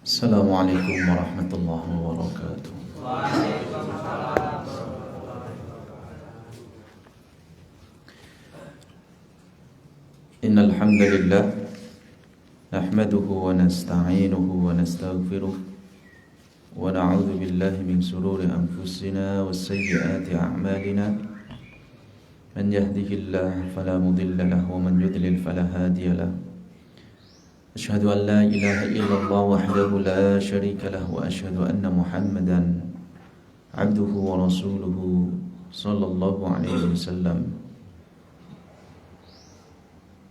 Assalamualaikum warahmatullahi wabarakatuh. Innal hamdalillah nahmaduhu wa nasta'inuhu wa nastaghfiruh wa na'udzu billahi min shururi anfusina wa sayyiati a'malina. Man yahdihillahu fala mudilla lahu wa man yudlil fala hadiya lahu. Asyhadu an la ilaha illallah wahdahu la syarika lahu wa asyhadu anna Muhammadan abduhu wa rasuluhu sallallahu alaihi wasallam.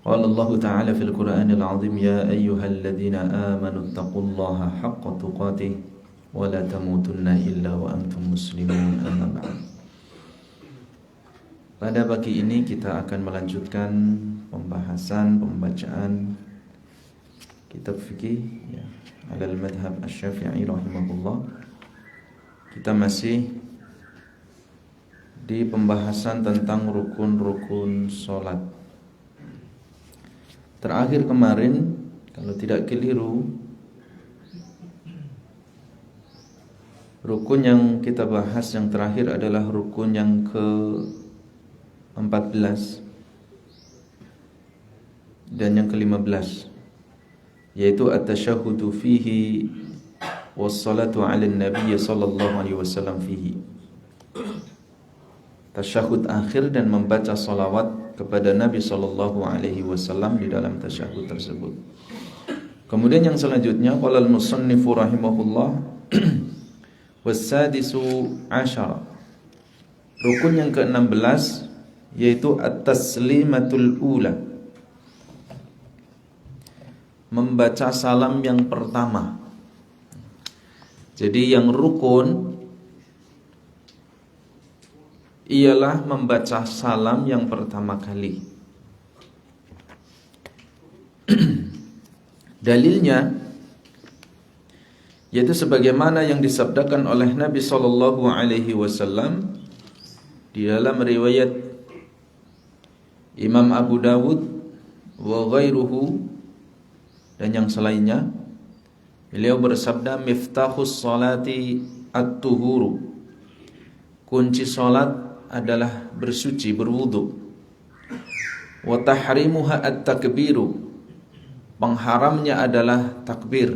Qala Allah ta'ala fil Qur'anil 'azim ya ayyuhalladzina amanu taqullaha haqqa tuqatih wa la tamutunna illa wa antum muslimun. Amma ba'd. Pada pagi ini kita akan melanjutkan pembacaan kitab fikih ya, alal madhab asy-Syafi'i rahimahullah. Kita masih di pembahasan tentang rukun-rukun salat. Terakhir kemarin kalau tidak keliru, rukun yang kita bahas yang terakhir adalah rukun yang ke-14 dan yang ke-15, yaitu at-tasyahhudu fihi was-salatu 'ala an-nabiy sallallahu alaihi wasallam fihi. Tasyahud akhir dan membaca salawat kepada Nabi sallallahu alaihi wasallam di dalam tasyahud tersebut. Kemudian yang selanjutnya qala al-musannifu rahimahullah was-sadisu 'asyara. Rukun yang ke-16 yaitu at-taslimatul ula. Membaca salam yang pertama. Jadi yang rukun ialah membaca salam yang pertama kali. Dalilnya yaitu sebagaimana yang disabdakan oleh Nabi sallallahu alaihi wasallam di dalam riwayat Imam Abu Dawud wa ghairuhu dan yang selainnya. Beliau bersabda, miftahus salati at-tuhuru. Kunci salat adalah bersuci, berwudu. Wa tahrimuha at-takbiru. Pengharamnya adalah takbir,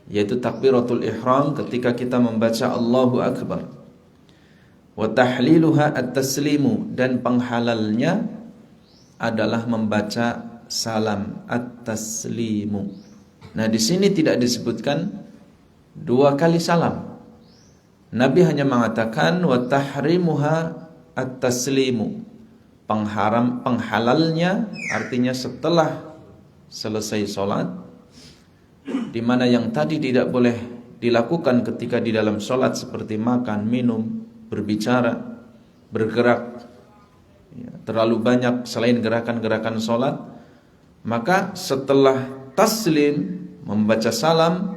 yaitu takbiratul ihram ketika kita membaca Allahu Akbar. Wa tahliluha at-taslimu, dan penghalalnya adalah membaca salam at-taslimu. Nah, di sini tidak disebutkan dua kali salam. Nabi hanya mengatakan wa tahrimuha at-taslimu. Penghalalnya artinya setelah selesai salat, di mana yang tadi tidak boleh dilakukan ketika di dalam salat seperti makan, minum, berbicara, bergerak, ya, terlalu banyak selain gerakan-gerakan salat. Maka setelah taslim, membaca salam,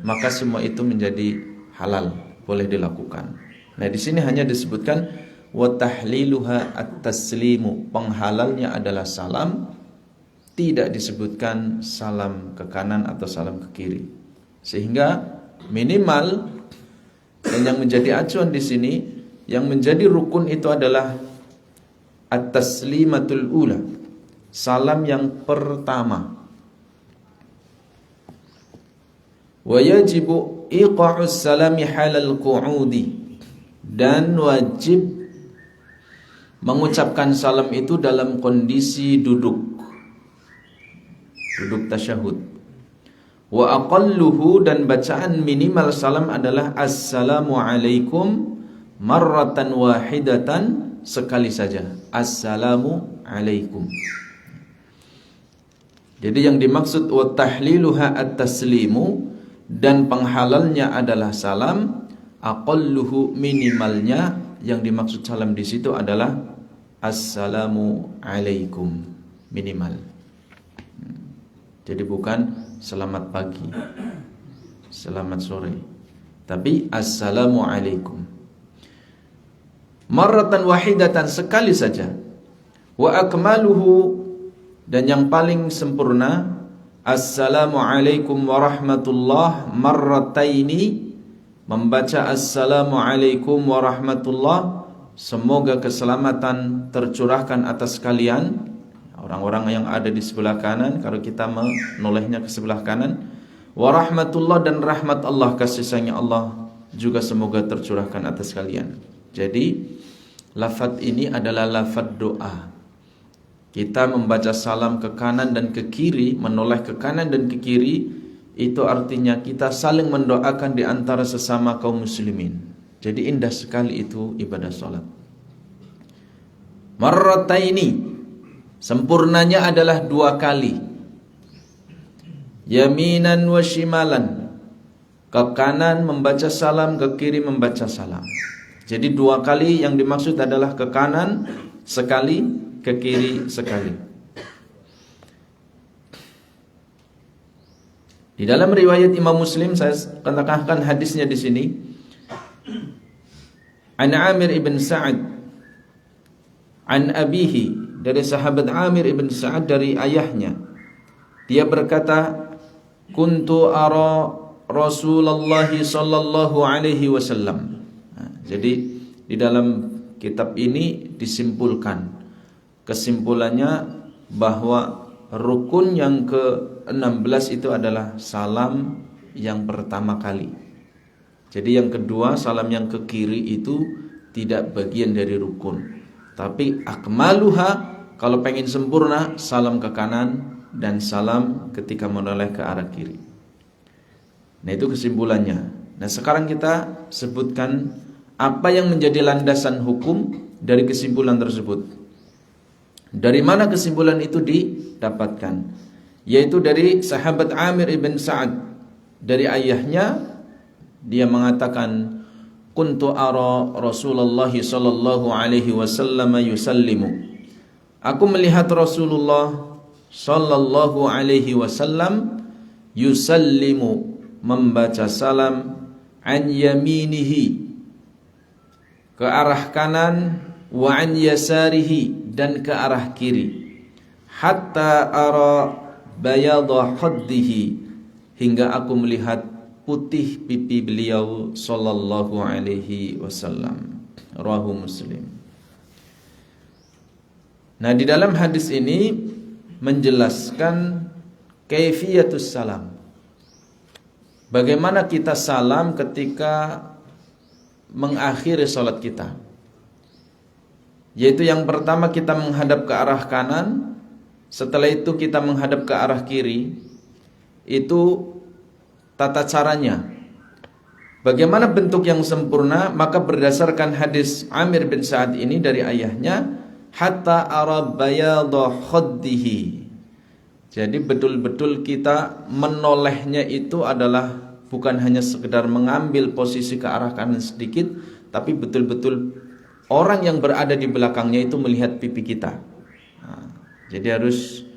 maka semua itu menjadi halal, boleh dilakukan. Nah, di sini hanya disebutkan wa tahliluha at-taslimu. Penghalalnya adalah salam, tidak disebutkan salam ke kanan atau salam ke kiri. Sehingga minimal dan yang menjadi acuan di sini, yang menjadi rukun itu adalah at-taslimatul ula. Salam yang pertama. Wa yajibu iqa'us salami halal qu'udi. Dan wajib mengucapkan salam itu dalam kondisi duduk. Duduk tasyahud. Wa aqalluhu, dan bacaan minimal salam adalah assalamu alaikum marratan wahidatan, sekali saja. Assalamu alaikum. Jadi yang dimaksud wa tahliluha at-taslimu, dan penghalalnya adalah salam. Aqalluhu, minimalnya yang dimaksud salam di situ adalah assalamu alaikum, minimal. Jadi bukan selamat pagi, selamat sore, tapi assalamu alaikum. marratan wahidatan, sekali saja. Wa akmaluhu, dan yang paling sempurna, assalamualaikum warahmatullah marrataini, membaca assalamualaikum warahmatullah, semoga keselamatan tercurahkan atas kalian, orang-orang yang ada di sebelah kanan, kalau kita menolehnya ke sebelah kanan, warahmatullah, dan rahmat Allah, kasih sayang Allah juga semoga tercurahkan atas kalian. Jadi lafaz ini adalah lafaz doa. Kita membaca salam ke kanan dan ke kiri, menoleh ke kanan dan ke kiri, itu artinya kita saling mendoakan di antara sesama kaum muslimin. Jadi indah sekali itu ibadah salat. Marrataini, sempurnanya adalah 2 kali. Yaminan wa shimalan, ke kanan membaca salam, ke kiri membaca salam. Jadi 2 kali yang dimaksud adalah ke kanan sekali, ke kiri sekali. Di dalam riwayat Imam Muslim, saya katakan hadisnya di sini. An Amir ibn Sa'ad an abihi, dari sahabat Amir ibn Sa'ad dari ayahnya. Dia berkata, kuntu ara Rasulullah sallallahu alaihi wasallam. Jadi di dalam kitab ini disimpulkan, kesimpulannya bahwa rukun yang ke-16 itu adalah salam yang pertama kali. Jadi yang kedua, salam yang ke kiri itu tidak bagian dari rukun. Tapi akmaluha, kalau pengen sempurna, salam ke kanan dan salam ketika menoleh ke arah kiri. Nah, itu kesimpulannya. Nah, sekarang kita sebutkan apa yang menjadi landasan hukum dari kesimpulan tersebut. Dari mana kesimpulan itu didapatkan? Yaitu dari sahabat Amir ibn Sa'ad, dari ayahnya. Dia mengatakan, kuntu ara Rasulullah sallallahu alaihi wasallam yusallimu. Aku melihat Rasulullah sallallahu alaihi wasallam yusallimu, membaca salam, an yaminihi, ke arah kanan, wa an yasarihi, dan ke arah kiri, hatta ara bayadha khaddihi, hingga aku melihat putih pipi beliau sallallahu alaihi wasallam. Rawahu Muslim. Nah, di dalam hadis ini menjelaskan kaifiyatus salam. Bagaimana kita salam ketika mengakhiri salat kita. Yaitu yang pertama kita menghadap ke arah kanan, setelah itu kita menghadap ke arah kiri. Itu tata caranya. Bagaimana bentuk yang sempurna? Maka berdasarkan hadis Amir bin Sa'ad ini dari ayahnya, hatta ara bayadha khaddihi. Jadi betul-betul kita menolehnya itu adalah bukan hanya sekedar mengambil posisi ke arah kanan sedikit, tapi betul-betul orang yang berada di belakangnya itu melihat pipi kita. Nah, jadi harus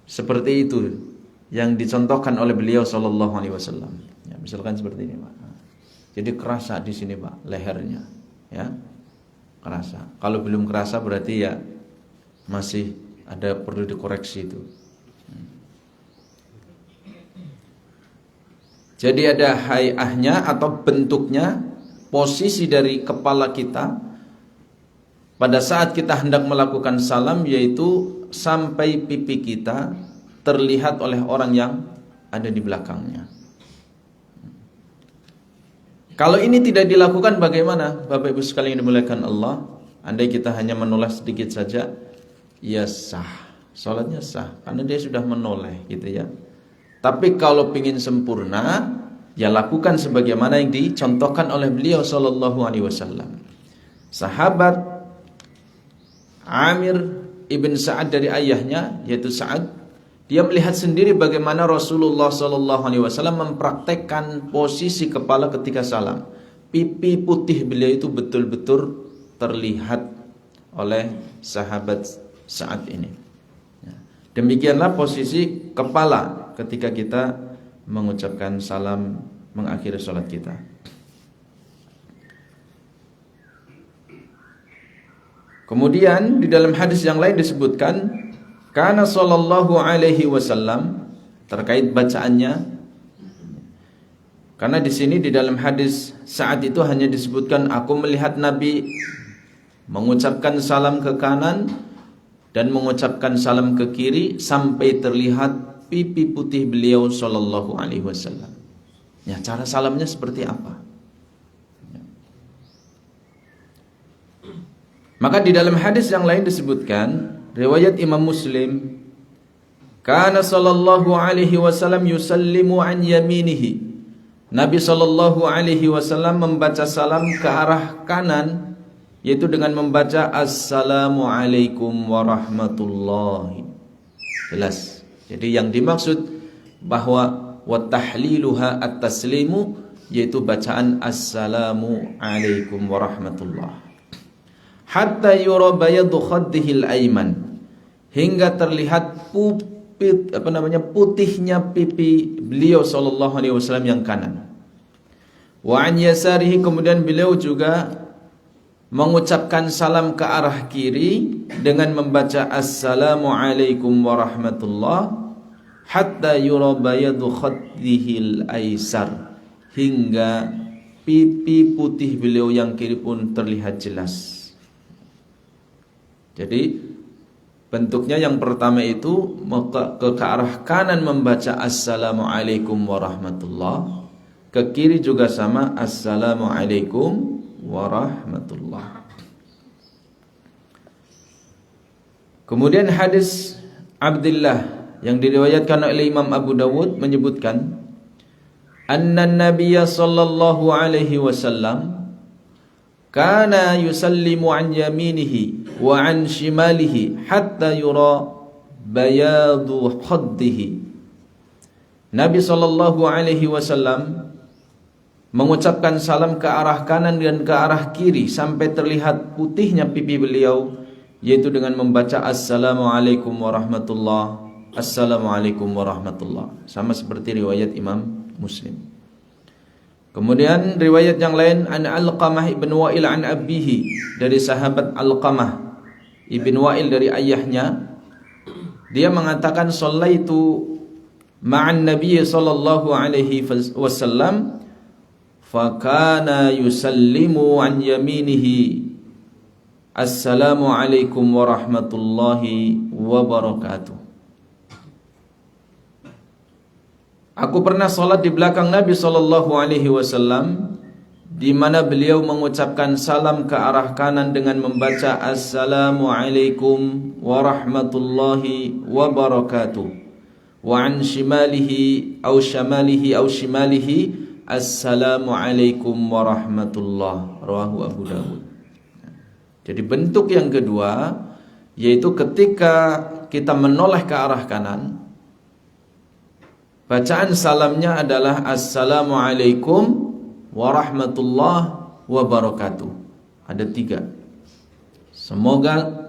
seperti itu yang dicontohkan oleh beliau sallallahu alaihi wasallam. Ya, misalkan seperti ini, Pak. Jadi kerasa di sini, Pak, lehernya, ya. Kerasa. Kalau belum kerasa berarti ya masih ada perlu dikoreksi itu. Jadi ada hay'ahnya atau bentuknya, posisi dari kepala kita pada saat kita hendak melakukan salam, yaitu sampai pipi kita terlihat oleh orang yang ada di belakangnya. Kalau ini tidak dilakukan bagaimana? Bapak Ibu sekalian yang dimuliakan Allah, andai kita hanya menoleh sedikit saja, ya sah, salatnya sah, karena dia sudah menoleh gitu ya. Tapi kalau ingin sempurna, ya lakukan sebagaimana yang dicontohkan oleh beliau sallallahu alaihi wasallam. Sahabat Amir ibn Sa'ad dari ayahnya, yaitu Sa'ad, dia melihat sendiri bagaimana Rasulullah sallallahu alaihi wasallam mempraktekkan posisi kepala ketika salam. Pipi putih beliau itu betul-betul terlihat oleh sahabat Sa'ad ini. Demikianlah posisi kepala ketika kita mengucapkan salam mengakhiri salat kita. Kemudian di dalam hadis yang lain disebutkan kana sallallahu alaihi wasallam terkait bacaannya. Karena di sini di dalam hadis saat itu hanya disebutkan aku melihat Nabi mengucapkan salam ke kanan dan mengucapkan salam ke kiri sampai terlihat pipi putih beliau sallallahu alaihi wasallam. Ya, cara salamnya seperti apa? Maka di dalam hadis yang lain disebutkan riwayat Imam Muslim, kana sallallahu alaihi wasallam yusallimu an yaminihi. Nabi sallallahu alaihi wasallam membaca salam ke arah kanan, yaitu dengan membaca assalamualaikum warahmatullahi. Jelas. Jadi yang dimaksud bahwa wa tahliluha at-taslimu, yaitu bacaan assalamu alaikum warahmatullah. Hatta yura bayadu khaddihil ayman, hingga terlihat putihnya pipi beliau sallallahu alaihi wasallam yang kanan. Wa an yasarihi, kemudian beliau juga mengucapkan salam ke arah kiri dengan membaca assalamu alaikum warahmatullah hatta yura bayadu khaddihil aisar, hingga pipi putih beliau yang kiri pun terlihat jelas. Jadi bentuknya yang pertama itu ke arah kanan membaca assalamualaikum warahmatullah, ke kiri juga sama assalamualaikum warahmatullah. Kemudian hadis Abdullah yang diriwayatkan oleh Imam Abu Dawud menyebutkan anna Nabiyya sallallahu alaihi wasallam kana yusallimu an yaminihi wa an shimalihi hatta yura bayadu khaddihi. Nabi sallallahu alaihi wasallam mengucapkan salam ke arah kanan dan ke arah kiri sampai terlihat putihnya pipi beliau, yaitu dengan membaca assalamualaikum warahmatullah, assalamualaikum warahmatullah, sama seperti riwayat Imam Muslim. Kemudian riwayat yang lain an Alqamah ibn Wa'il an abihi, dari sahabat Alqamah ibn Wa'il dari ayahnya, dia mengatakan shallaitu ma'an Nabi sallallahu alaihi wasallam fakana yusallimu an yaminihi assalamu alaikum warahmatullahi wabarakatuh. Aku pernah salat di belakang Nabi sallallahu alaihi wasallam di mana beliau mengucapkan salam ke arah kanan dengan membaca assalamu alaikum warahmatullahi wabarakatuh, wa an shimalihi au shamalihi au shimalihi assalamu alaikum warahmatullah, rawahu Abu Dawud. Jadi bentuk yang kedua yaitu ketika kita menoleh ke arah kanan, bacaan salamnya adalah assalamu alaikum warahmatullahi wabarakatuh. Ada 3. Semoga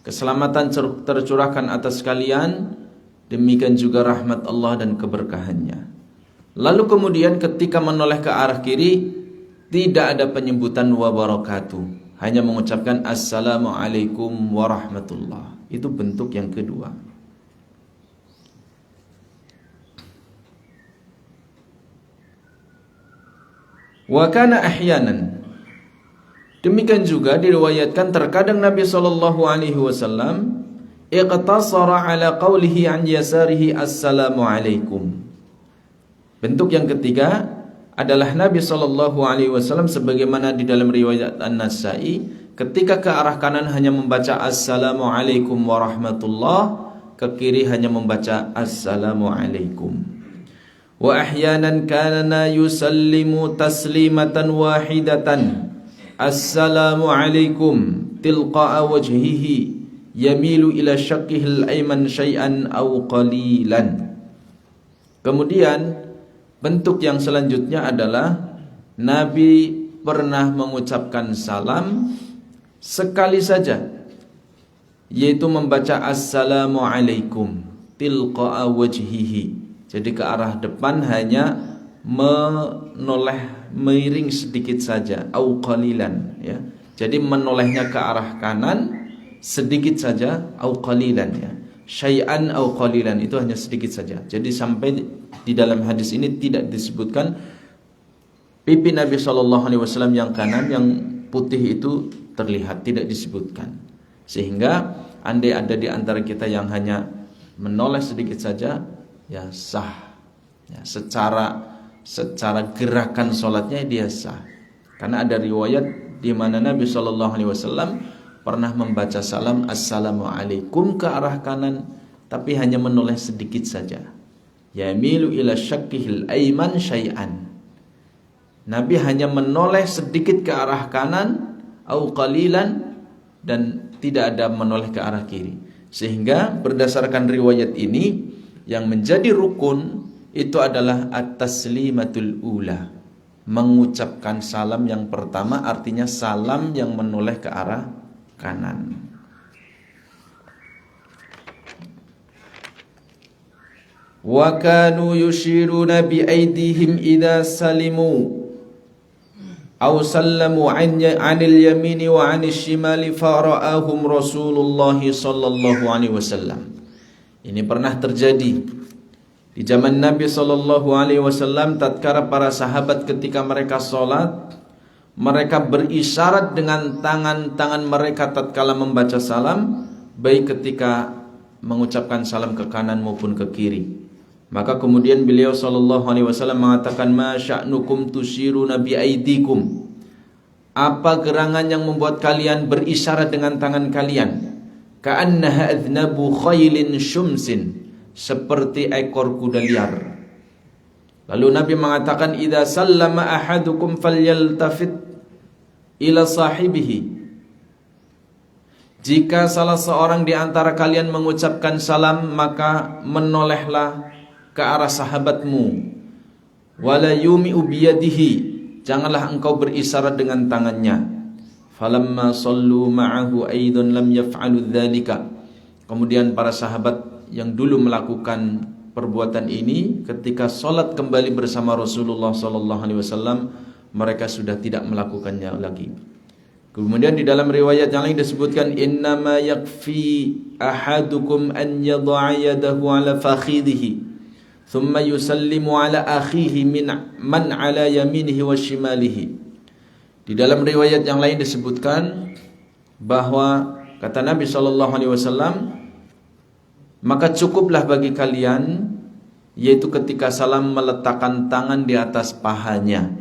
keselamatan tercurahkan atas kalian, demikian juga rahmat Allah dan keberkahannya. Lalu kemudian ketika menoleh ke arah kiri, tidak ada penyebutan wabarakatuh, hanya mengucapkan assalamualaikum warahmatullah. Itu bentuk yang kedua. Wa kana ahyanan, demikian juga diriwayatkan terkadang Nabi sallallahu alaihi wasallam iqtasara ala qawlihi an yasarihi assalamu alaikum. Bentuk yang ketiga adalah Nabi sallallahu alaihi wasallam sebagaimana di dalam riwayat An-Nasa'i, ketika ke arah kanan hanya membaca assalamu alaikum warahmatullah, ke kiri hanya membaca assalamu alaikum. Wa ahyanan kana yusallimu taslimatan wahidatan assalamu alaikum tilqa'a wajhihi yamilu ila syaqqihil ayman syai'an aw qalilan. Kemudian bentuk yang selanjutnya adalah Nabi pernah mengucapkan salam sekali saja, yaitu membaca assalamu alaikum tilqa'a wajhihi. Jadi ke arah depan hanya menoleh miring sedikit saja, au qalilan, ya. Jadi menolehnya ke arah kanan sedikit saja, au qalilan ya. Syai'an au qalilan, itu hanya sedikit saja. Jadi sampai di dalam hadis ini tidak disebutkan pipi Nabi SAW yang kanan, yang putih itu terlihat, tidak disebutkan. Sehingga andai ada di antara kita yang hanya menoleh sedikit saja, ya sah. Ya, secara gerakan sholatnya dia sah. Karena ada riwayat di mana Nabi SAW pernah membaca salam assalamualaikum ke arah kanan, tapi hanya menoleh sedikit saja. Yamilu ila syakkihil aiman syai'an. Nabi hanya menoleh sedikit ke arah kanan, au qalilan, dan tidak ada menoleh ke arah kiri. Sehingga berdasarkan riwayat ini, yang menjadi rukun itu adalah at-taslimatul ula, mengucapkan salam yang pertama, artinya salam yang menoleh ke arah kanan. Wa kanu yushiruna bi aydihim idza salimu aw sallamu 'anil yamini wa 'anil shimali fara'ahum Rasulullah sallallahu alaihi wasallam. Ini pernah terjadi di zaman Nabi sallallahu alaihi wasallam, tatkala para sahabat ketika mereka salat, mereka berisyarat dengan tangan-tangan mereka tatkala membaca salam, baik ketika mengucapkan salam ke kanan maupun ke kiri. Maka kemudian beliau sallallahu alaihi wasallam mengatakan, ma sya'nukum tusyiruna bi aidikum. Apa gerangan yang membuat kalian berisyarat dengan tangan kalian? Ka'annaha adznabu khailin syumsin, seperti ekor kuda liar. Lalu Nabi mengatakan, idza sallama ahadukum falyaltafit ila sahibihi. Jika salah seorang di antara kalian mengucapkan salam, maka menolehlah ke arah sahabatmu. Wala yumi'u biyadihi, janganlah engkau berisyarat dengan tangannya. Falamma sallu ma'ahu aidan lam yaf'alu dzalika. Kemudian para sahabat yang dulu melakukan perbuatan ini, ketika salat kembali bersama Rasulullah sallallahu alaihi wasallam, mereka sudah tidak melakukannya lagi. Kemudian di dalam riwayat yang lain disebutkan, innama yakfi ahadukum an yad'a yadahu ala fakhidhihi thumma yusallimu ala akhihi man ala yaminihi wa shimalihi. Di dalam riwayat yang lain disebutkan bahwa kata Nabi sallallahu alaihi wasallam, maka cukuplah bagi kalian, yaitu ketika salam meletakkan tangan di atas pahanya.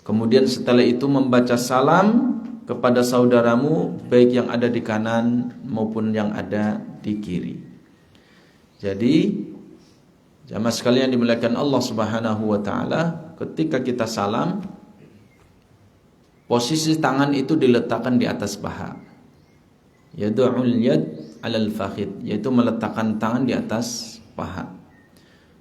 Kemudian setelah itu membaca salam kepada saudaramu, baik yang ada di kanan maupun yang ada di kiri. Jadi jamaah sekalian dimuliakan Allah Subhanahu wa taala, ketika kita salam, posisi tangan itu diletakkan di atas paha. Yad'ul yad 'alal fakhid, yaitu meletakkan tangan di atas paha.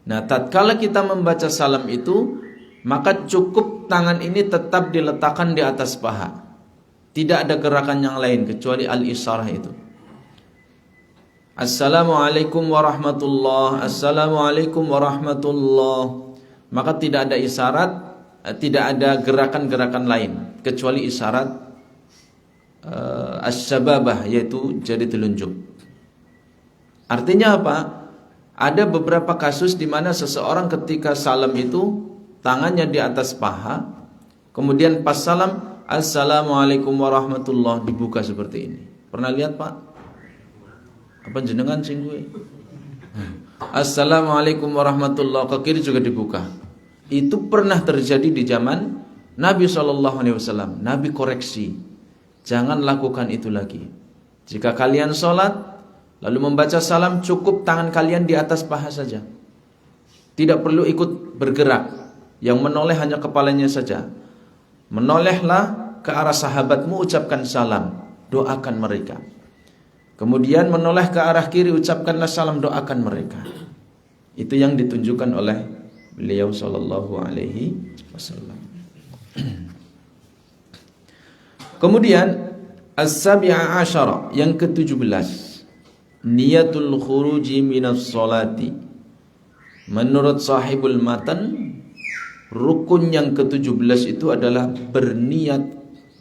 Nah, tatkala kita membaca salam itu, maka cukup tangan ini tetap diletakkan di atas paha. Tidak ada gerakan yang lain kecuali al-isyarah itu. Assalamualaikum warahmatullah, assalamualaikum warahmatullah. Maka tidak ada isyarat, tidak ada gerakan-gerakan lain kecuali isyarat as-sababah, yaitu jari telunjuk. Artinya apa? Ada beberapa kasus di mana seseorang ketika salam itu tangannya di atas paha, kemudian pas salam assalamualaikum warahmatullah dibuka seperti ini. Pernah lihat, Pak? Apa jenengan sing gue? Assalamualaikum warahmatullah, ke kiri juga dibuka. Itu pernah terjadi di zaman Nabi SAW. Nabi koreksi, jangan lakukan itu lagi. Jika kalian sholat lalu membaca salam, cukup tangan kalian di atas paha saja, tidak perlu ikut bergerak. Yang menoleh hanya kepalanya saja. Menolehlah ke arah sahabatmu, ucapkan salam, doakan mereka. Kemudian menoleh ke arah kiri, ucapkanlah salam, doakan mereka. Itu yang ditunjukkan oleh beliau sallallahu alaihi wasallam. Kemudian as-sabi'a asyara, yang ke-17, niyatul khuruji minas sholati. Menurut sahibul matan, rukun yang ke-17 itu adalah berniat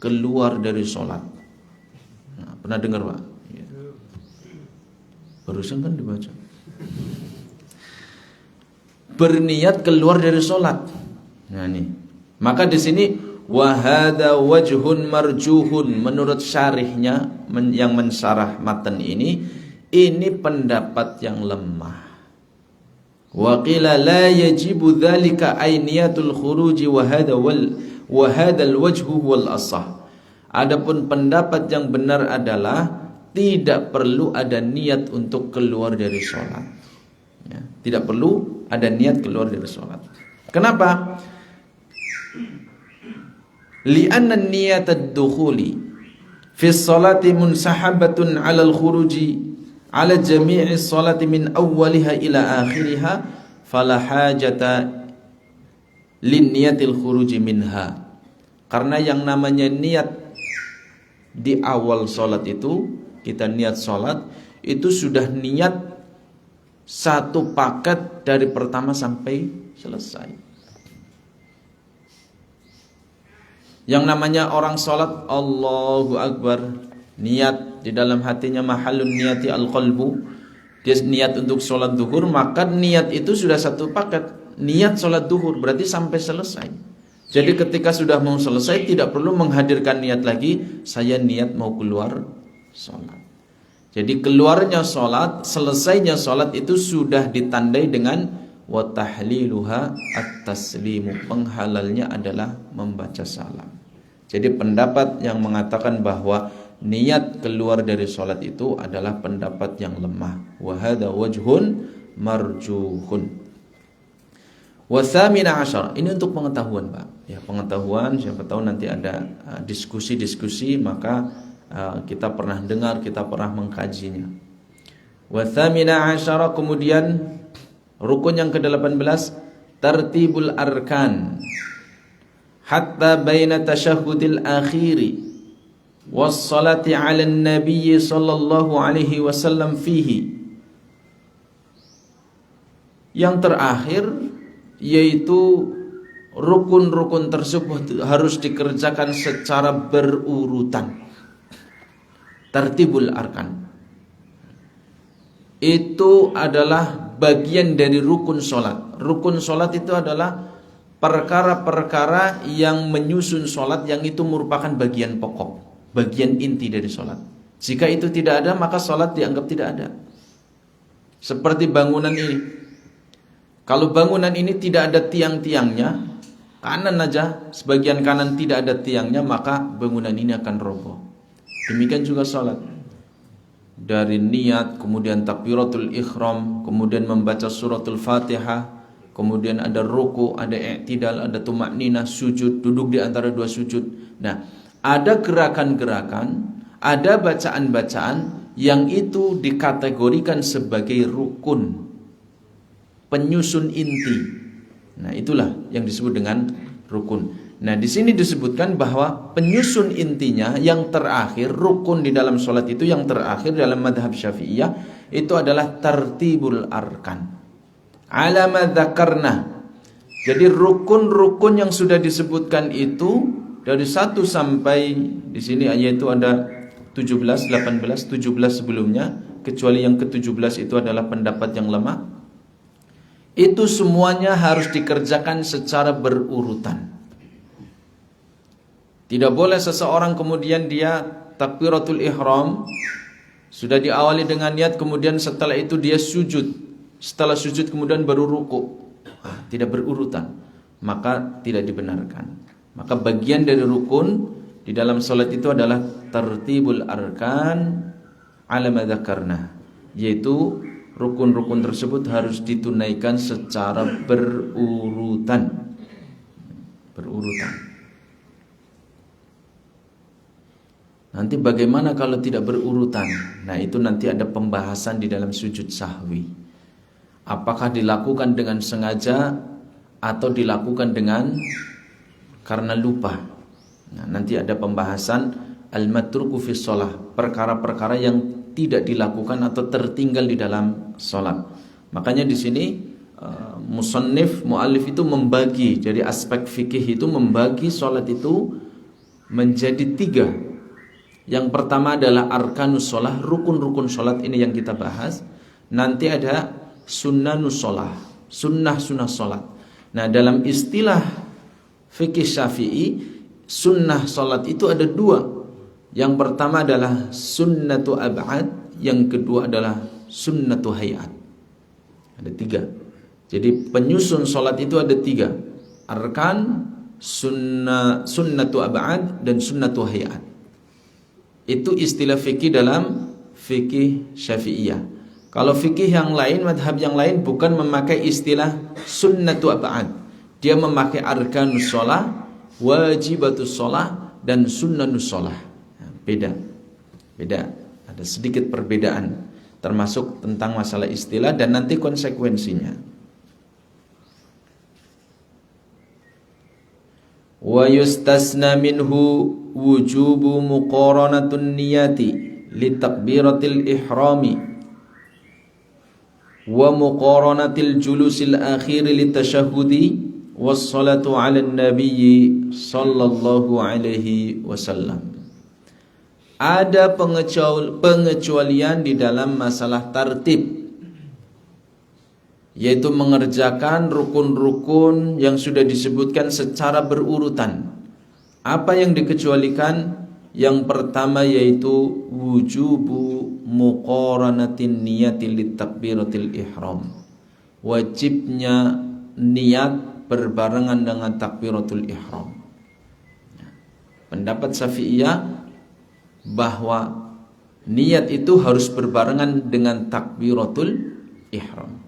keluar dari sholat. Nah, pernah dengar Pak? Ya. Barusan kan dibaca. Berniat keluar dari sholat. Nah nih, maka di sini wahada wajhun marjuhun, menurut syarihnya yang mensyarah matan ini pendapat yang lemah. Wa qila la yajibu dzalika ayniyatul khuruji wa hadal wajhu wal asah. Adapun pendapat yang benar adalah tidak perlu ada niat untuk keluar dari sholat. Ya, tidak perlu ada niat keluar dari sholat. Kenapa? Li'anna niyat ad-dukhuli fi sholati munsahabatun 'ala al-khuruji 'ala jami'i sholati min awwaliha ila akhiriha fala hajata lin niyatil khuruji minha. Karena yang namanya niat di awal sholat itu, kita niat sholat itu sudah niat satu paket dari pertama sampai selesai. Yang namanya orang sholat Allahu Akbar, niat di dalam hatinya mahallun niyati al-qalbu, dia niat untuk sholat duhur, maka niat itu sudah satu paket. Niat sholat duhur berarti sampai selesai. Jadi ketika sudah mau selesai tidak perlu menghadirkan niat lagi, saya niat mau keluar sholat. Jadi keluarnya sholat, selesainya sholat itu sudah ditandai dengan wa tahliluha at-taslimu, penghalalnya adalah membaca salam. Jadi pendapat yang mengatakan bahwa niat keluar dari sholat itu adalah pendapat yang lemah. Wa hadza wajhun marjuhun. Wa tsamina asyara, ini untuk pengetahuan Pak. Ya, pengetahuan, siapa tahu nanti ada diskusi-diskusi, maka kita pernah dengar, kita pernah mengkajinya. Wa tsamina asyara, kemudian rukun yang ke-18 tartibul arkan hatta baina tasyahhudil akhiri was salati 'alan nabiy sallallahu alaihi wasallam fihi. Yang terakhir yaitu rukun-rukun tersebut harus dikerjakan secara berurutan. Tartibul arkan itu adalah bagian dari rukun sholat. Rukun sholat itu adalah perkara-perkara yang menyusun sholat, yang itu merupakan bagian pokok, bagian inti dari sholat. Jika itu tidak ada, maka sholat dianggap tidak ada. Seperti bangunan ini. Kalau bangunan ini tidak ada tiang-tiangnya, kanan aja, sebagian kanan tidak ada tiangnya, maka bangunan ini akan roboh. Demikian juga sholat. Dari niat, kemudian takbiratul ihram, kemudian membaca suratul Fatihah, kemudian ada ruku, ada i'tidal, ada tumakninah, sujud, duduk di antara dua sujud. Nah, ada gerakan-gerakan, ada bacaan-bacaan yang itu dikategorikan sebagai rukun, penyusun inti. Nah, itulah yang disebut dengan rukun. Nah, di sini disebutkan bahwa penyusun intinya yang terakhir, rukun di dalam sholat itu yang terakhir dalam madhab Syafi'iyah itu adalah tartibul arkan. Ala ma dzakarna. Jadi rukun-rukun yang sudah disebutkan itu dari 1 sampai di sini ayat itu ada 17, 18, 17 sebelumnya, kecuali yang ke-17 itu adalah pendapat yang lemah. Itu semuanya harus dikerjakan secara berurutan. Tidak boleh seseorang kemudian dia takbiratul ihram sudah diawali dengan niat, kemudian setelah itu dia sujud, setelah sujud kemudian baru ruku. Tidak berurutan, maka tidak dibenarkan. Maka bagian dari rukun di dalam salat itu adalah tartibul arkan ala ma dzakarna, yaitu rukun-rukun tersebut harus ditunaikan secara berurutan. Berurutan. Nanti bagaimana kalau tidak berurutan? Nah, itu nanti ada pembahasan di dalam sujud sahwi. Apakah dilakukan dengan sengaja atau dilakukan dengan karena lupa? Nah, nanti ada pembahasan al-matruku fi shalah, perkara-perkara yang tidak dilakukan atau tertinggal di dalam salat. Makanya di sini muallif itu membagi, jadi aspek fikih itu membagi salat itu menjadi 3. Yang pertama adalah arkanus sholah, rukun-rukun sholat, ini yang kita bahas. Nanti ada sunnanus sholah, sunnah-sunnah sholat. Nah, dalam istilah fikih Syafi'i, sunnah sholat itu ada 2. Yang pertama adalah sunnatu ab'ad, yang kedua adalah sunnatu hayat. Ada 3. Jadi penyusun sholat itu ada 3. Arkan, sunnatu ab'ad, dan sunnatu hayat. Itu istilah fikih dalam fikih Syafi'iyah. Kalau fikih yang lain, madhab yang lain bukan memakai istilah sunnatu ab'ad. Dia memakai arkanus sholah, wajibatus sholah, dan sunnanus sholah. Beda. Ada sedikit perbedaan, termasuk tentang masalah istilah dan nanti konsekuensinya. Wa yustasna minhu wujubu muqaranatun niyati li takbiratil ihrami wa muqaranatil julusil akhir li tashahhudi was salatu ala nabiyyi sallallahu alaihi wasallam. Ada pengecualian di dalam masalah tartib, yaitu mengerjakan rukun-rukun yang sudah disebutkan secara berurutan. Apa yang dikecualikan? Yang pertama yaitu wujubu muqaranatin niyati litakbiratil ihram. Wajibnya niat berbarengan dengan takbiratul ihram. Pendapat Syafi'iyah bahwa niat itu harus berbarengan dengan takbiratul ihram.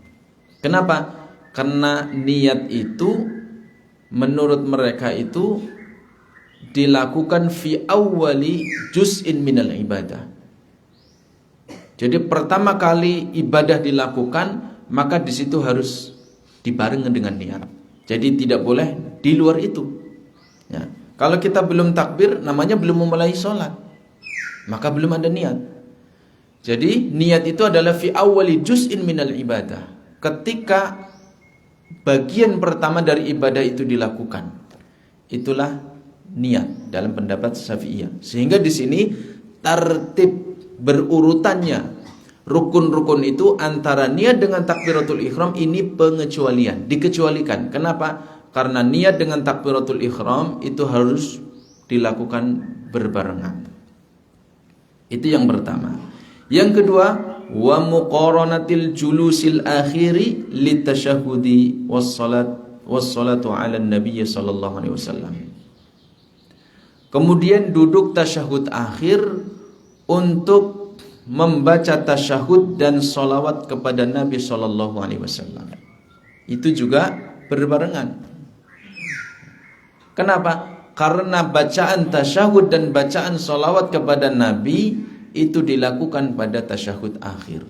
Kenapa? Karena niat itu menurut mereka itu dilakukan fi awwali juz'in minal ibadah. Jadi pertama kali ibadah dilakukan, maka di situ harus dibarengi dengan niat. Jadi tidak boleh di luar itu. Ya. Kalau kita belum takbir, namanya belum memulai sholat, maka belum ada niat. Jadi niat itu adalah fi awwali juz'in minal ibadah. Ketika bagian pertama dari ibadah itu dilakukan, itulah niat dalam pendapat Syafi'iyah. Sehingga di sini tertib berurutannya rukun-rukun itu antara niat dengan takbiratul ihram ini pengecualian, dikecualikan. Kenapa? Karena niat dengan takbiratul ihram itu harus dilakukan berbarengan. Itu yang pertama. Yang kedua, wa muqaranatil julusil akhiri litashahhudi wassalatu ala nabiy sallallahu alaihi wasallam. Kemudian duduk tasyahud akhir untuk membaca tasyahud dan salawat kepada Nabi sallallahu alaihi wasallam. Itu juga berbarengan. Kenapa? Karena bacaan tasyahud dan bacaan salawat kepada Nabi itu dilakukan pada tasyahud akhir.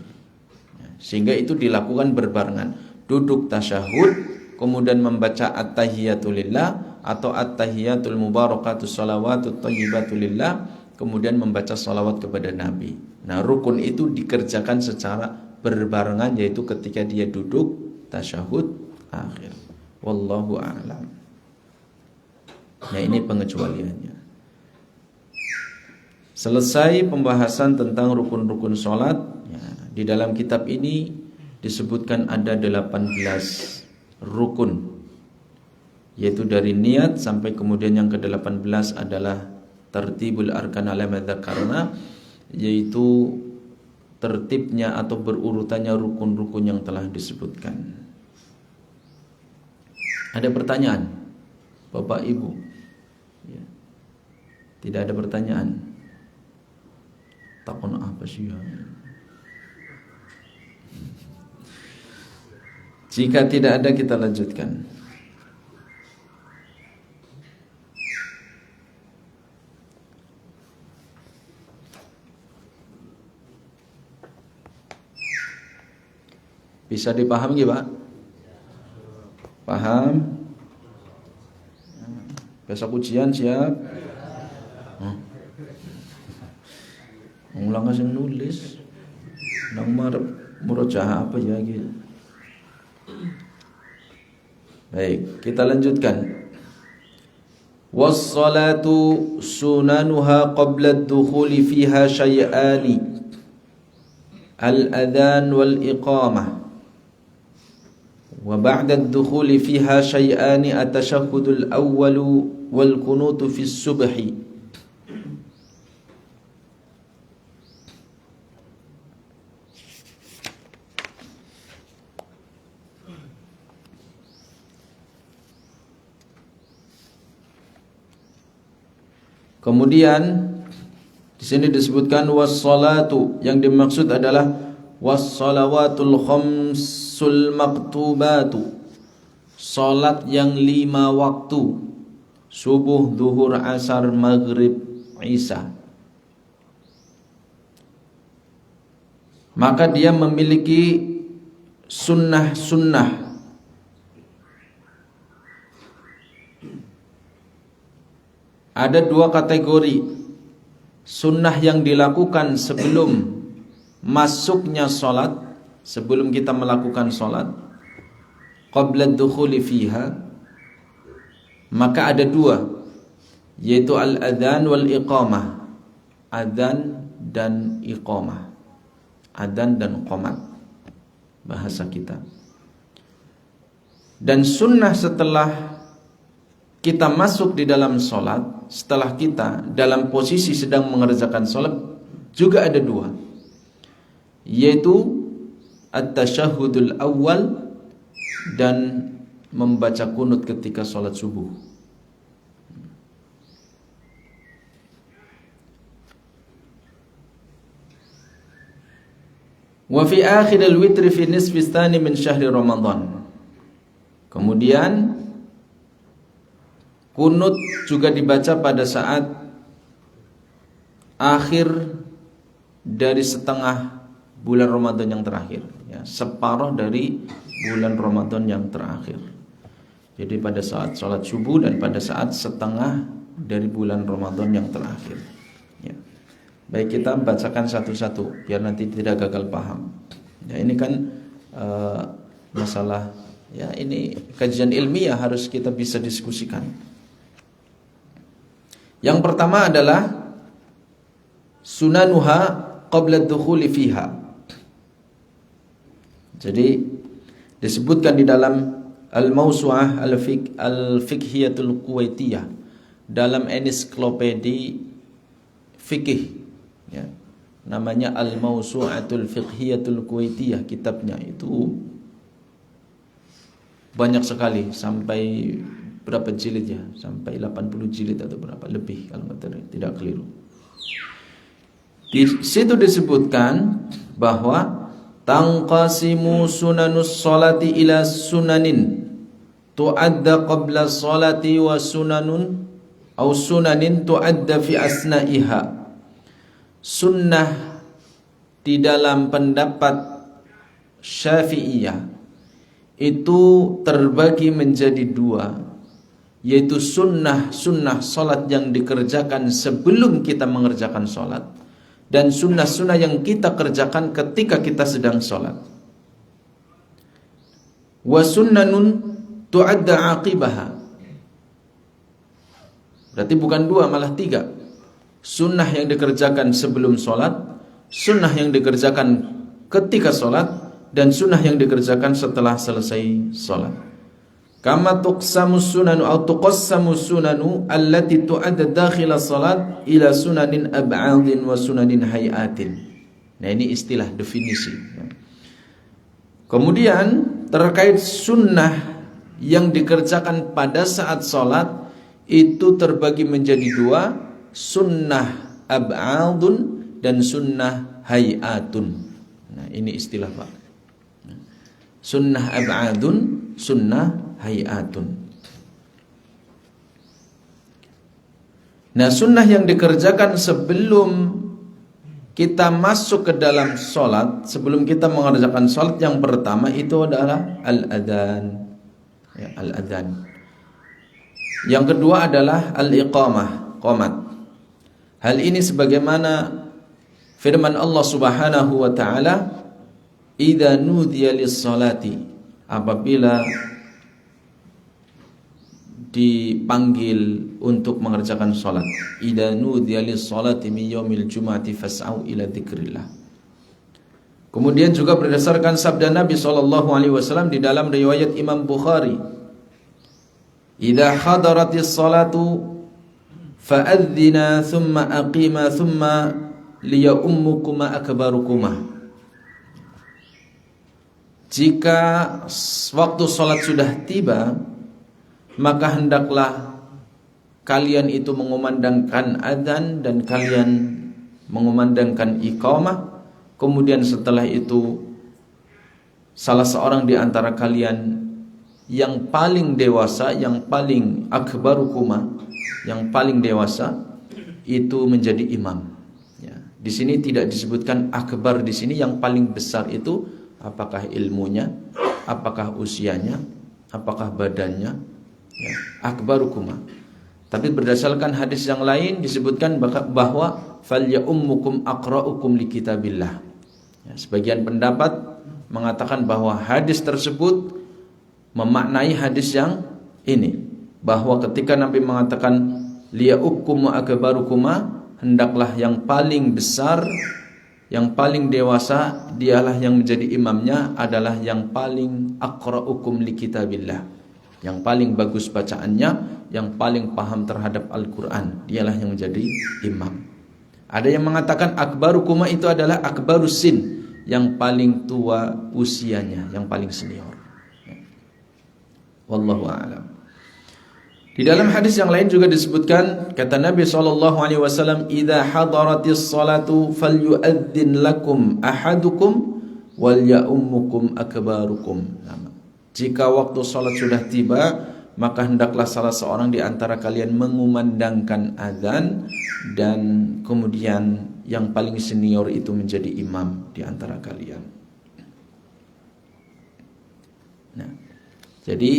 Sehingga itu dilakukan berbarengan. Duduk tasyahud, kemudian membaca at-tahiyatulillah atau at-tahiyatul mubarakatus salawatut thayyibatullillah, kemudian membaca salawat kepada Nabi. Nah, rukun itu dikerjakan secara berbarengan, yaitu ketika dia duduk tasyahud akhir. Wallahu a'lam. Nah, ini pengecualiannya. Selesai pembahasan tentang rukun-rukun sholat ya, di dalam kitab ini disebutkan ada 18 rukun, yaitu dari niat sampai kemudian yang ke-18 adalah tertibul arkan ala ma dzakarna, yaitu tertibnya atau berurutannya rukun-rukun yang telah disebutkan. Ada pertanyaan Bapak Ibu? Ya. Tidak ada pertanyaan. Takon apa sih ya? Jika tidak ada, kita lanjutkan. Bisa dipahami Pak? Paham? Besok ujian siap? Ngulang kasih nulis nang murojaah apa ya gitu. Baik, kita lanjutkan. Was-salatu sunanuha qabla ad-dukhuli fiha syai'ani al-adhan wal-iqamah wa ba'da ad-dukhuli fiha syai'ani at-tashahhudul awwalu wal-qunutu fi subhi. Kemudian di sini disebutkan was-salatu, yang dimaksud adalah was-salawatul khamsul maktubatu, salat yang 5 waktu, subuh, zuhur, asar, maghrib, isya. Maka dia memiliki sunnah-sunnah. Ada 2 kategori. Sunnah yang dilakukan sebelum masuknya solat, sebelum kita melakukan solat, qabla dukhuli fiha. Maka ada 2, yaitu al-adhan wal iqamah. Adhan dan iqamah. Adhan dan qomat, bahasa kita. Dan sunnah setelah kita masuk di dalam solat, setelah kita dalam posisi sedang mengerjakan solat, juga ada 2, yaitu at-tashahhudul awal dan membaca kunut ketika solat subuh. Wa fi akhir al-witr fi nisfi tsani min syahri Ramadan. Kemudian kunut juga dibaca pada saat akhir dari setengah bulan Ramadan yang terakhir, ya, separuh dari bulan Ramadan yang terakhir. Jadi pada saat sholat subuh dan pada saat setengah dari bulan Ramadan yang terakhir, ya. Baik, kita bacakan satu-satu biar nanti tidak gagal paham. Ya, ini kan masalah, ya, ini kajian ilmiah, harus kita bisa diskusikan. Yang pertama adalah sunanuha qabla dukhuli fiha. Jadi disebutkan di dalam Al-Mawsu'ah Al-Fiqhiyatul Kuwaitiyah, dalam ensiklopedi fikih, ya, namanya Al-Mawsu'atul Fiqhiyatul Kuwaitiyah. Kitabnya itu banyak sekali, sampai berapa jilid ya? Sampai 80 jilid atau berapa lebih kalau tidak keliru. Di situ disebutkan bahwa tanqasimu sunanus sholati ila sunanin tu'adda qabla sholati wa sunanun au sunanin tu'adda fi asna'iha. Sunnah di dalam pendapat Syafi'iyah itu terbagi menjadi 2, yaitu sunnah solat yang dikerjakan sebelum kita mengerjakan solat, dan sunnah yang kita kerjakan ketika kita sedang solat. Wa sunnanun tu'adda aqibaha. Berarti bukan 2, malah 3. Sunnah yang dikerjakan sebelum solat, sunnah yang dikerjakan ketika solat, dan sunnah yang dikerjakan setelah selesai solat. Kama tuqsamu sunanu atau tuqassamu sunanu allati tu'adda dakhila salat ila sunanin ab'adin wa sunanin hayatin. Nah, ini istilah definisi. Kemudian terkait sunnah yang dikerjakan pada saat salat itu terbagi menjadi 2, sunnah ab'adun dan sunnah hayatun. Nah, ini istilah, Pak. Sunnah ab'adun, sunnah hayatun. Nah, sunnah yang dikerjakan sebelum kita masuk ke dalam sholat, sebelum kita mengerjakan sholat, yang pertama itu adalah al-adhan, ya, al-adhan. Yang kedua adalah al-iqamah, qomat. Hal ini sebagaimana firman Allah Subhanahu wa taala, "Idza nudiya lis-salati", apabila dipanggil untuk mengerjakan salat. Idza nudiya lis-salati min yaumil jumu'ati fas'au ila dzikrillah. Kemudian juga berdasarkan sabda Nabi SAW di dalam riwayat Imam Bukhari, idza hadaratis salatu fa'adzina thumma aqima thumma liya'ummukuma akbarukuma. Jika waktu salat sudah tiba, maka hendaklah kalian itu mengumandangkan adzan dan kalian mengumandangkan iqamah. Kemudian setelah itu salah seorang di antara kalian yang paling dewasa, yang paling akbarukuma, yang paling dewasa itu menjadi imam. Ya, di sini tidak disebutkan akbar, di sini yang paling besar itu apakah ilmunya, apakah usianya, apakah badannya, ya, akbarukuma. Tapi berdasarkan hadis yang lain disebutkan bahwa falyummukum aqra'ukum likitabillah. Ya, sebagian pendapat mengatakan bahwa hadis tersebut memaknai hadis yang ini, bahwa ketika Nabi mengatakan liya'ukum akbarukuma, hendaklah yang paling besar, yang paling dewasa, dialah yang menjadi imamnya adalah yang paling aqra'ukum likitabillah, yang paling bagus bacaannya, yang paling paham terhadap Al-Quran, dialah yang menjadi imam. Ada yang mengatakan akbarukuma itu adalah akbarus sin, yang paling tua usianya, yang paling senior. Wallahu a'lam. Di dalam hadis yang lain juga disebutkan, kata Nabi SAW, idza hadaratis salatu falyu'adzin lakum ahadukum wal ya'ummukum akbarukum. Jika waktu salat sudah tiba, maka hendaklah salah seorang di antara kalian mengumandangkan azan, dan kemudian yang paling senior itu menjadi imam di antara kalian. Nah, jadi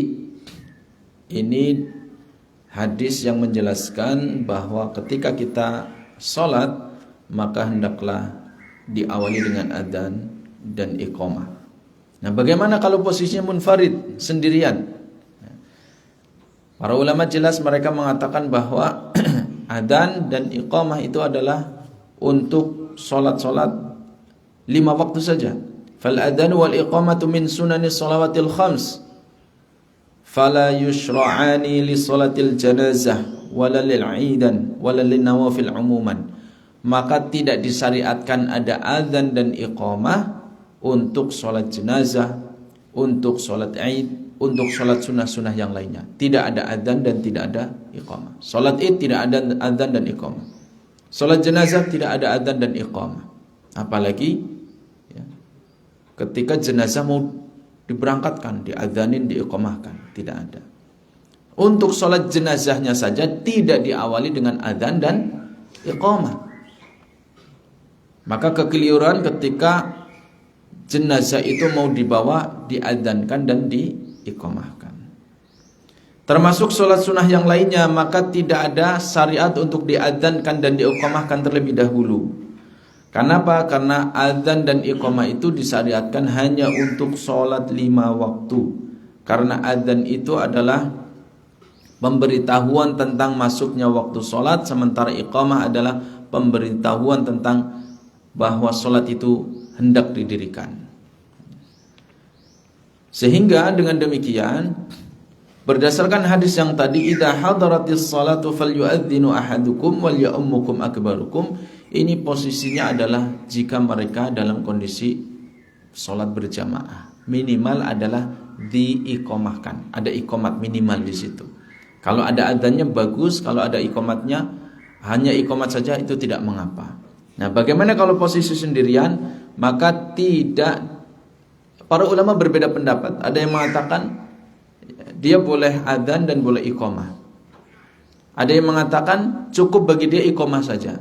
ini hadis yang menjelaskan bahwa ketika kita sholat, maka hendaklah diawali dengan adzan dan iqamah. Nah, bagaimana kalau posisinya munfarid, sendirian? Para ulama jelas mereka mengatakan bahwa adzan dan iqamah itu adalah untuk sholat-sholat 5 waktu saja. Fal adzan wal iqamatu min sunanis shalawatil khams. Fala yushra'ani li salatil janazah wala lil 'idan wala lin nawafil umuman. Maka tidak disyariatkan ada adzan dan iqamah untuk salat jenazah, untuk salat Id, untuk salat sunnah-sunnah yang lainnya. Tidak ada adzan dan tidak ada iqamah. Salat Id tidak ada adzan dan iqamah. Salat jenazah tidak ada adzan dan iqamah. Apalagi ya, ketika jenazah mau diberangkatkan, diadzanin, diiqamahkan, tidak ada. Untuk sholat jenazahnya saja tidak diawali dengan adzan dan iqamah. Maka kekeliruan ketika jenazah itu mau dibawa, diadzankan dan diiqamahkan. Termasuk sholat sunnah yang lainnya, maka tidak ada syariat untuk diadzankan dan diiqamahkan terlebih dahulu. Kenapa? Karena adzan dan iqamah itu disyariatkan hanya untuk sholat 5 waktu. Karena adzan itu adalah pemberitahuan tentang masuknya waktu sholat, sementara iqamah adalah pemberitahuan tentang bahwa sholat itu hendak didirikan. Sehingga dengan demikian, berdasarkan hadis yang tadi, idza hadaratis salatu falyu'adzinu ahadukum wal ya'ummukum akbarukum, ini posisinya adalah jika mereka dalam kondisi sholat berjamaah, minimal adalah diiqamahkan, ada iqamat minimal di situ. Kalau ada adzannya bagus, kalau ada iqamatnya hanya iqamat saja itu tidak mengapa. Nah, bagaimana kalau posisi sendirian? Maka tidak, para ulama berbeda pendapat. Ada yang mengatakan dia boleh adzan dan boleh iqamah. Ada yang mengatakan cukup bagi dia iqamah saja.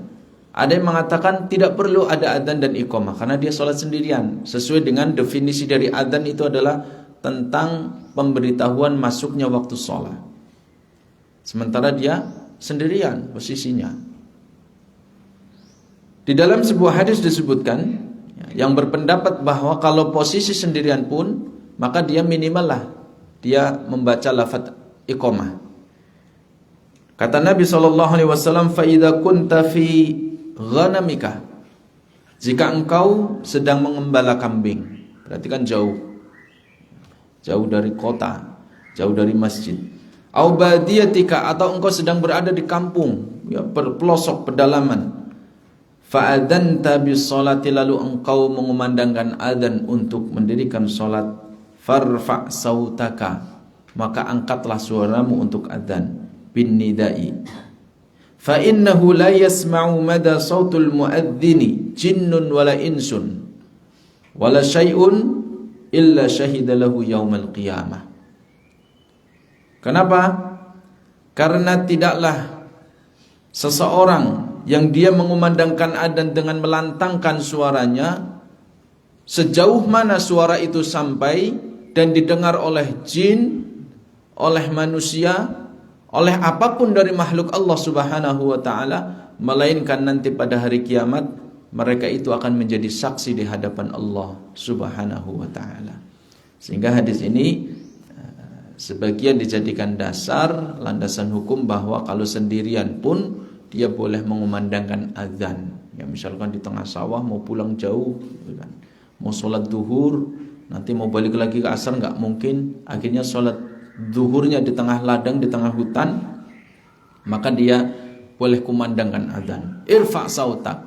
Ada yang mengatakan tidak perlu ada adzan dan iqamah karena dia sholat sendirian. Sesuai dengan definisi dari adzan itu adalah tentang pemberitahuan masuknya waktu sholat. Sementara dia sendirian posisinya. Di dalam sebuah hadis disebutkan yang berpendapat bahwa kalau posisi sendirian pun, maka dia minimal lah dia membaca lafaz iqamah. Kata Nabi SAW, fa idza kunta fi ghanamika, jika engkau sedang mengembala kambing, berarti kan jauh dari kota, jauh dari masjid. Au badiyatika, atau engkau sedang berada di kampung, ya, pelosok pedalaman. Fa adzanta bis salati, lalu engkau mengumandangkan adzan untuk mendirikan salat. Farfa sautaka, maka angkatlah suaramu untuk adzan. Bin nidai, fa innahu la yasma'u mada sautul muadzini jinnun wala insun wala syai'un illa syahida lahu yaumal qiyamah. Kenapa? Karena tidaklah seseorang yang dia mengumandangkan adzan dengan melantangkan suaranya, sejauh mana suara itu sampai dan didengar oleh jin, oleh manusia, oleh apapun dari makhluk Allah Subhanahu wa ta'ala, melainkan nanti pada hari kiamat mereka itu akan menjadi saksi di hadapan Allah Subhanahu wa ta'ala. Sehingga hadis ini sebagian dijadikan dasar, landasan hukum bahwa kalau sendirian pun dia boleh mengumandangkan azan. Ya, misalkan di tengah sawah mau pulang jauh, kan, mau sholat duhur, nanti mau balik lagi ke asar nggak mungkin, akhirnya sholat zuhurnya di tengah ladang, di tengah hutan, maka dia boleh kumandangkan azan. Irfa sautak,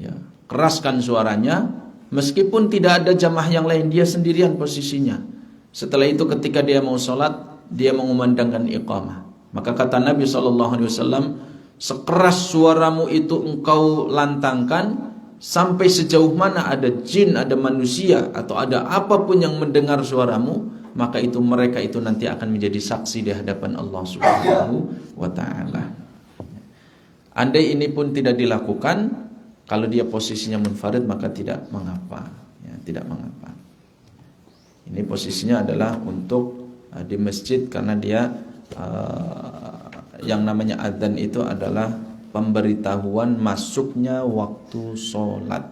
ya, keraskan suaranya, meskipun tidak ada jamaah yang lain, dia sendirian posisinya. Setelah itu ketika dia mau sholat, dia mengumandangkan iqamah. Maka kata Nabi SAW, sekeras suaramu itu engkau lantangkan, sampai sejauh mana ada jin, ada manusia, atau ada apapun yang mendengar suaramu, maka itu mereka itu nanti akan menjadi saksi di hadapan Allah Subhanahu wa ta'ala. Andai ini pun tidak dilakukan, kalau dia posisinya munfarid, maka tidak mengapa, ya, tidak mengapa. Ini posisinya adalah untuk di masjid, karena dia yang namanya adzan itu adalah pemberitahuan masuknya waktu sholat.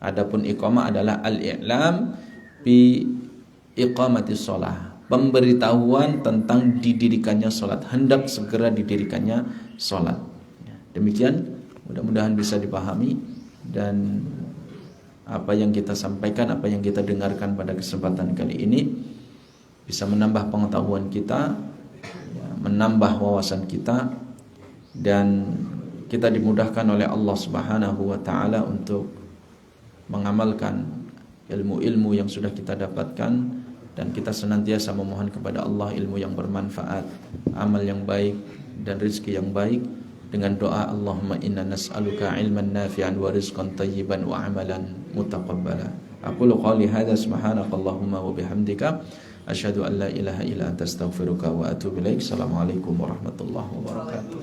Adapun iqamah adalah al-i'lam bi iqamati sholat, pemberitahuan tentang didirikannya sholat, hendak segera didirikannya sholat. Demikian, mudah-mudahan bisa dipahami, dan apa yang kita sampaikan, apa yang kita dengarkan pada kesempatan kali ini bisa menambah pengetahuan kita, ya, menambah wawasan kita, dan kita dimudahkan oleh Allah Subhanahu wa ta'ala untuk mengamalkan ilmu-ilmu yang sudah kita dapatkan, dan kita senantiasa memohon kepada Allah ilmu yang bermanfaat, amal yang baik, dan rezeki yang baik, dengan doa Allahumma inna nas'aluka ilman nafi'an wa rizqan tayyiban wa amalan mutaqabbala. Aqulu qali hadza subhanakallahumma wa bihamdika asyhadu an la ilaha illa anta astaghfiruka wa atubu ilaik. Assalamualaikum warahmatullahi wabarakatuh.